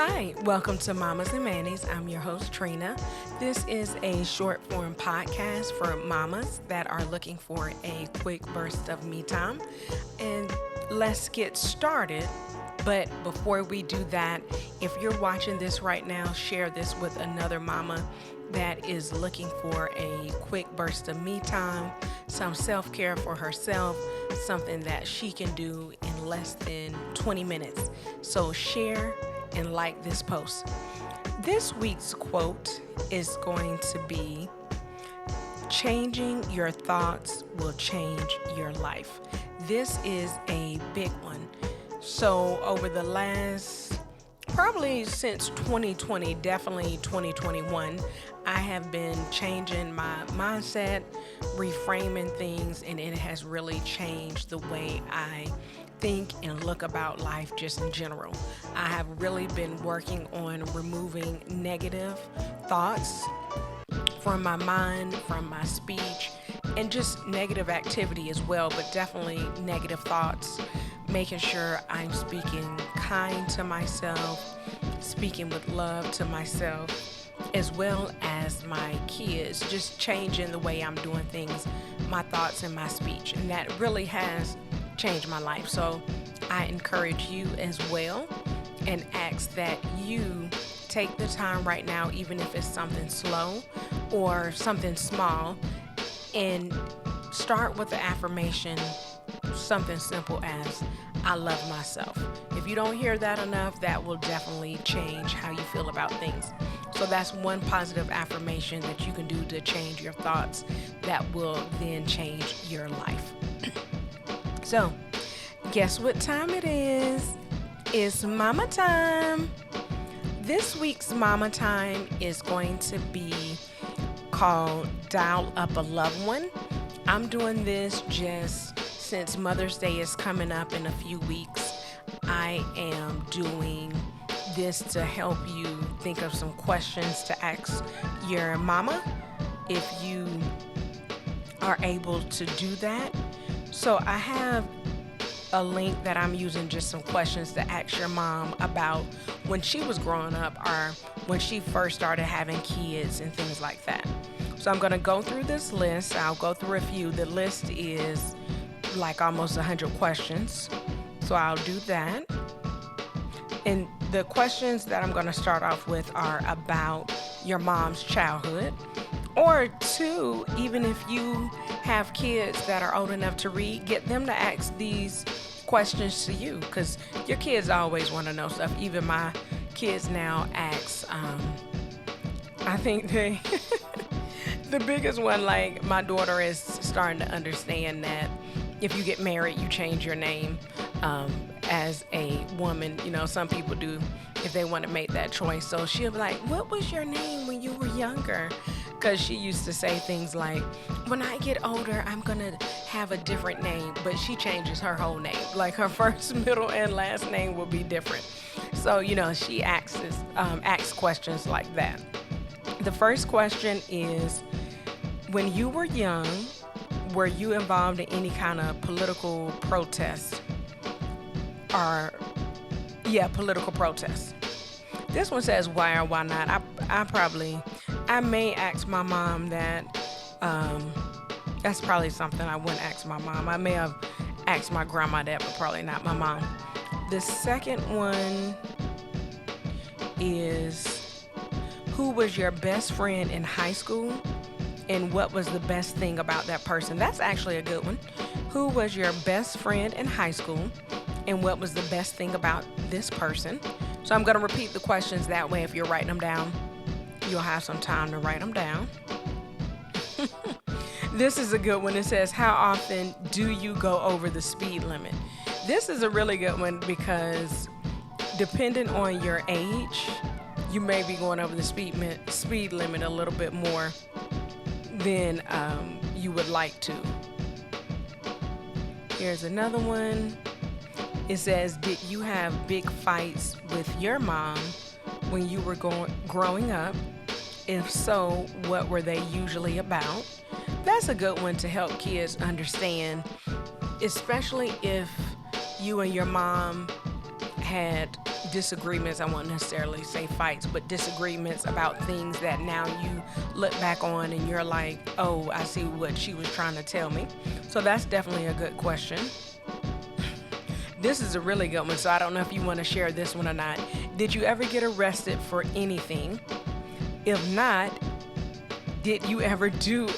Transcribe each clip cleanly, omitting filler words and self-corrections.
Hi, welcome to Mommas and Manny's. I'm your host, Trina. This is a short form podcast for mamas that are looking for a quick burst of me time. And let's get started. But before we do that, if you're watching this right now, share this with another mama that is looking for a quick burst of me time, some self care for herself, something that she can do in less than 20 minutes. So share and like this post. This week's quote is going to be, changing your thoughts will change your life. This is a big one. So over the last, probably since 2020, definitely 2021, I have been changing my mindset, reframing things, and it has really changed the way I think and look about life just in general. I have really been working on removing negative thoughts from my mind, from my speech, and just negative activity as well, but definitely negative thoughts, making sure I'm speaking kind to myself, speaking with love to myself, as well as my kids, just changing the way I'm doing things, my thoughts and my speech. And that really has changed my life. So I encourage you as well and ask that you take the time right now, even if it's something slow or something small, and start with the affirmation, something simple as, I love myself. If you don't hear that enough, that will definitely change how you feel about things. So that's one positive affirmation that you can do to change your thoughts that will then change your life. So, guess what time it is? It's mama time. This week's mama time is going to be called Dial Up a Loved One. I'm doing this just since Mother's Day is coming up in a few weeks. I am doing this to help you think of some questions to ask your mama if you are able to do that. So I have a link that I'm using, just some questions to ask your mom about when she was growing up or when she first started having kids and things like that. So I'm going to go through this list. I'll go through a few. The list is like almost 100 questions. So I'll do that. And the questions that I'm going to start off with are about your mom's childhood. Or two, even if you have kids that are old enough to read, get them to ask these questions to you, because your kids always want to know stuff. Even my kids now ask, I think they, the biggest one, like my daughter is starting to understand that if you get married, you change your name as a woman. You know, some people do if they want to make that choice. So she'll be like, what was your name when you were younger? Because she used to say things like, when I get older, I'm going to have a different name. But she changes her whole name. Like her first, middle, and last name will be different. So, you know, she asks questions like that. The first question is, when you were young, were you involved in any kind of political protest? Political protest. This one says why or why not. I may ask my mom that. That's probably something I wouldn't ask my mom. I may have asked my grandma that, but probably not my mom. The second one is, who was your best friend in high school and what was the best thing about that person? That's actually a good one. Who was your best friend in high school and what was the best thing about this person? So I'm going to repeat the questions, that way if you're writing them down, you'll have some time to write them down. This is a good one. It says, how often do you go over the speed limit? This is a really good one because depending on your age, you may be going over the speed limit a little bit more than you would like to. Here's another one. It says, did you have big fights with your mom when you were growing up? If so, what were they usually about? That's a good one to help kids understand, especially if you and your mom had disagreements. I won't necessarily say fights, but disagreements about things that now you look back on and you're like, oh, I see what she was trying to tell me. So that's definitely a good question. This is a really good one, so I don't know if you want to share this one or not. Did you ever get arrested for anything? If not, did you ever do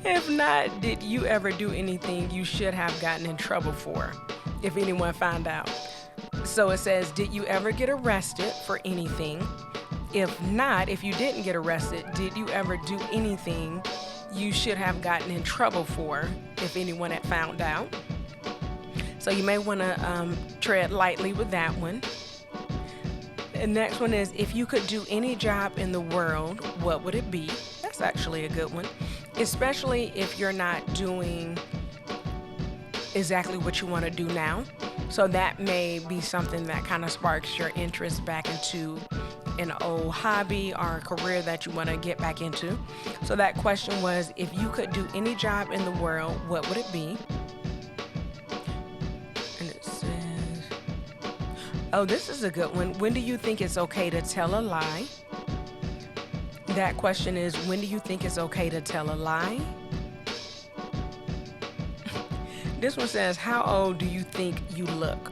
if not, did you ever do anything you should have gotten in trouble for if anyone found out? So it says, did you ever get arrested for anything? If not, if you didn't get arrested, did you ever do anything you should have gotten in trouble for if anyone had found out? So you may want to tread lightly with that one. The next one is, if you could do any job in the world, what would it be? That's actually a good one, especially if you're not doing exactly what you want to do now. So that may be something that kind of sparks your interest back into an old hobby or a career that you want to get back into. So that question was, if you could do any job in the world, what would it be? And it says, oh, this is a good one. When do you think it's okay to tell a lie? That question is, when do you think it's okay to tell a lie? This one says, how old do you think you look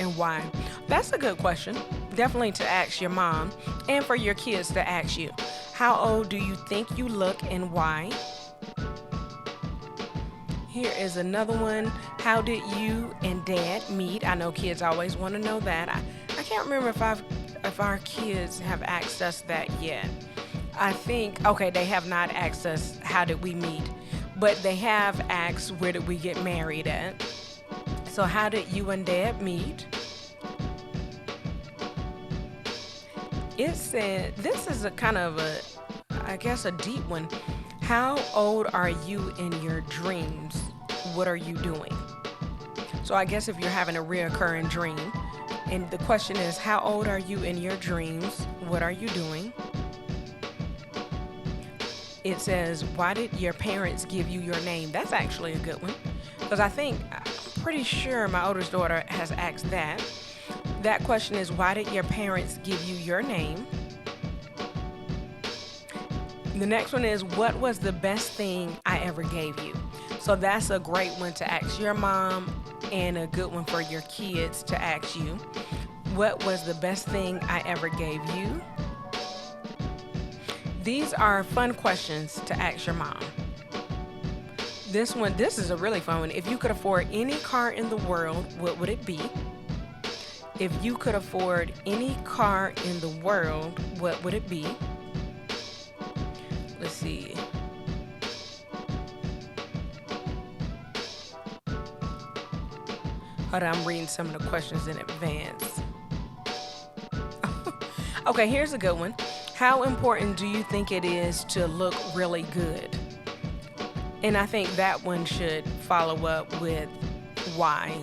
and why? That's a good question. Definitely to ask your mom and for your kids to ask you. How old do you think you look and why? Here is another one. How did you and dad meet? I know kids always want to know that. I can't remember if our kids have asked us that yet. I think, okay, they have not asked us how did we meet, but they have asked where did we get married at. So how did you and dad meet? It said, this is a kind of I guess a deep one. How old are you in your dreams? What are you doing? So I guess if you're having a reoccurring dream, and the question is, how old are you in your dreams? What are you doing? It says, why did your parents give you your name? That's actually a good one, because I'm pretty sure my oldest daughter has asked that. That question is, why did your parents give you your name? The next one is, what was the best thing I ever gave you? So that's a great one to ask your mom and a good one for your kids to ask you. What was the best thing I ever gave you? These are fun questions to ask your mom. This is a really fun one. If you could afford any car in the world, what would it be? If you could afford any car in the world, what would it be? Let's see. Hold on, I'm reading some of the questions in advance. Okay, here's a good one. How important do you think it is to look really good? And I think that one should follow up with why.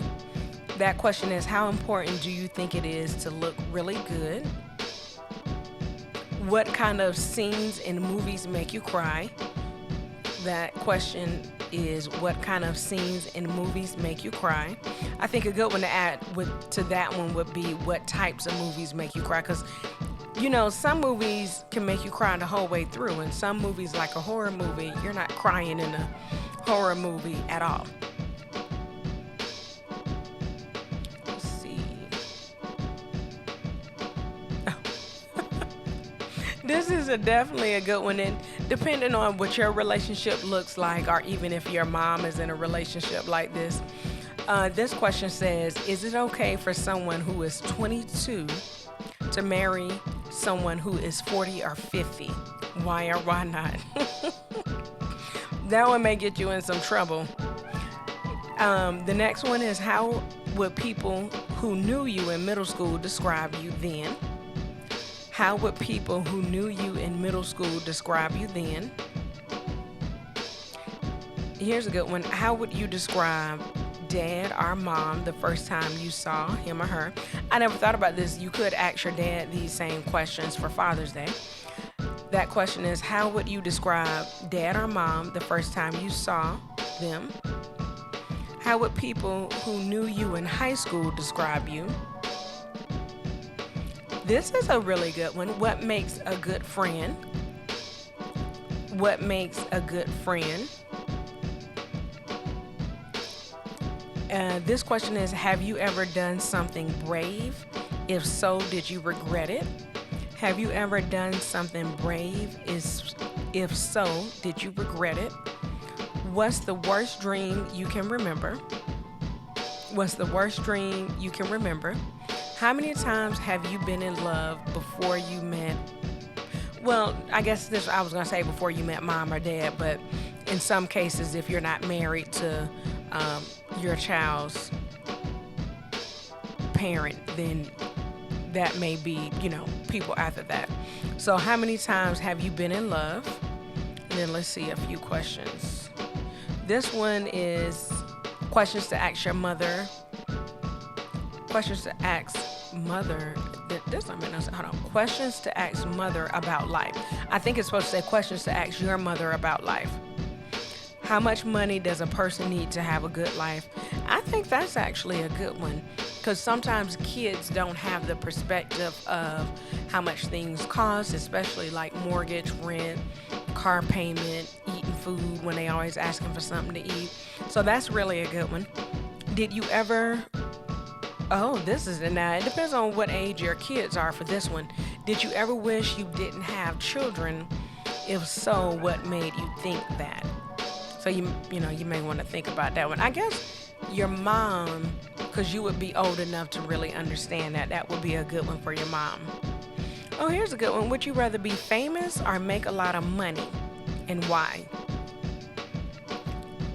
That question is, how important do you think it is to look really good? What kind of scenes in movies make you cry? That question is, what kind of scenes in movies make you cry? I think a good one to add to that one would be, what types of movies make you cry? Because, you know, some movies can make you cry the whole way through, and some movies, like a horror movie, you're not crying in a horror movie at all. Let's see. This is definitely a good one, and depending on what your relationship looks like, or even if your mom is in a relationship like this, this question says, is it okay for someone who is 22 to marry someone who is 40 or 50? Why or why not? That one may get you in some trouble. The next one is, how would people who knew you in middle school describe you then? How would people who knew you in middle school describe you then? Here's a good one. How would you describe dad or mom the first time you saw him or her? I never thought about this. You could ask your dad these same questions for Father's Day. That question is, how would you describe dad or mom the first time you saw them? How would people who knew you in high school describe you? This is a really good one. What makes a good friend? What makes a good friend? This question is, have you ever done something brave? If so, did you regret it? Have you ever done something brave? If so, did you regret it? What's the worst dream you can remember? What's the worst dream you can remember? How many times have you been in love before you met? Well, I guess I was going to say before you met mom or dad, but in some cases, if you're not married to your child's parent, then that may be, people after that. So how many times have you been in love? And then let's see a few questions. This one is questions to ask your mother. Questions to ask mother. This don't make no sense. Hold on. Questions to ask mother about life. I think it's supposed to say questions to ask your mother about life. How much money does a person need to have a good life? I think that's actually a good one, because sometimes kids don't have the perspective of how much things cost, especially like mortgage, rent, car payment, eating food when they always asking for something to eat. So that's really a good one. Did you ever... Oh, this is now. It depends on what age your kids are for this one. Did you ever wish you didn't have children? If so, what made you think that? So you may want to think about that one. I guess your mom, because you would be old enough to really understand that. That would be a good one for your mom. Oh, here's a good one. Would you rather be famous or make a lot of money, and why?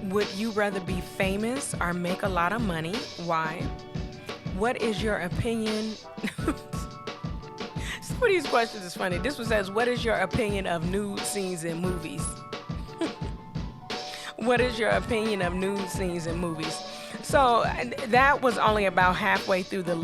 Would you rather be famous or make a lot of money? Why? What is your opinion? Some of these questions is funny. This one says, what is your opinion of nude scenes in movies? What is your opinion of nude scenes in movies? So that was only about halfway through the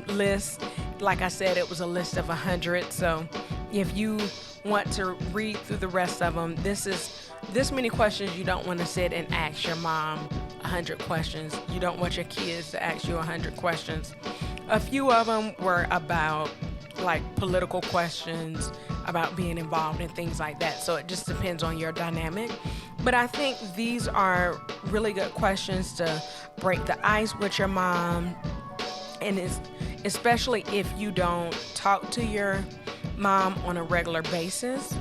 list. Like I said, it was a list of 100. So if you want to read through the rest of them, this many questions you don't want to sit and ask your mom 100 questions. You don't want your kids to ask you 100 questions. A few of them were about like political questions, about being involved in things like that. So it just depends on your dynamic. But I think these are really good questions to break the ice with your mom. And especially if you don't talk to your mom on a regular basis,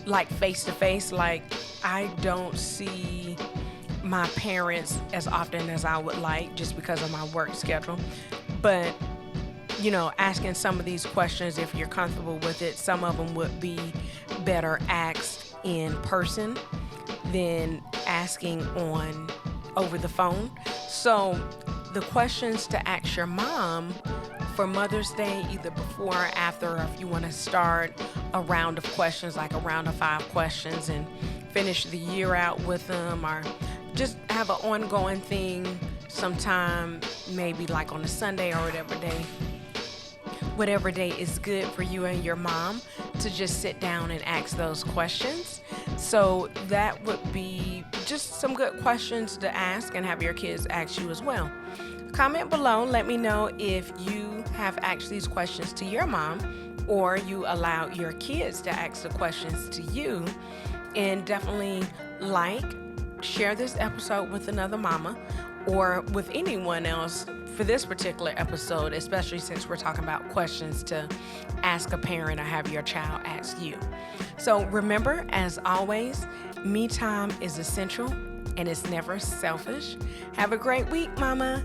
like face to face. Like, I don't see my parents as often as I would like, just because of my work schedule. But asking some of these questions, if you're comfortable with it, some of them would be better asked in person than asking over the phone. So the questions to ask your mom for Mother's Day, either before or after, or if you want to start a round of questions, like a round of 5 questions, and finish the year out with them, or just have an ongoing thing sometime, maybe like on a Sunday or whatever day is good for you and your mom, to just sit down and ask those questions. So that would be just some good questions to ask and have your kids ask you as well. Comment below. Let me know if you have asked these questions to your mom, or you allow your kids to ask the questions to you. And definitely share this episode with another mama, or with anyone else for this particular episode, especially since we're talking about questions to ask a parent or have your child ask you. So remember, as always, me time is essential and it's never selfish. Have a great week, mama.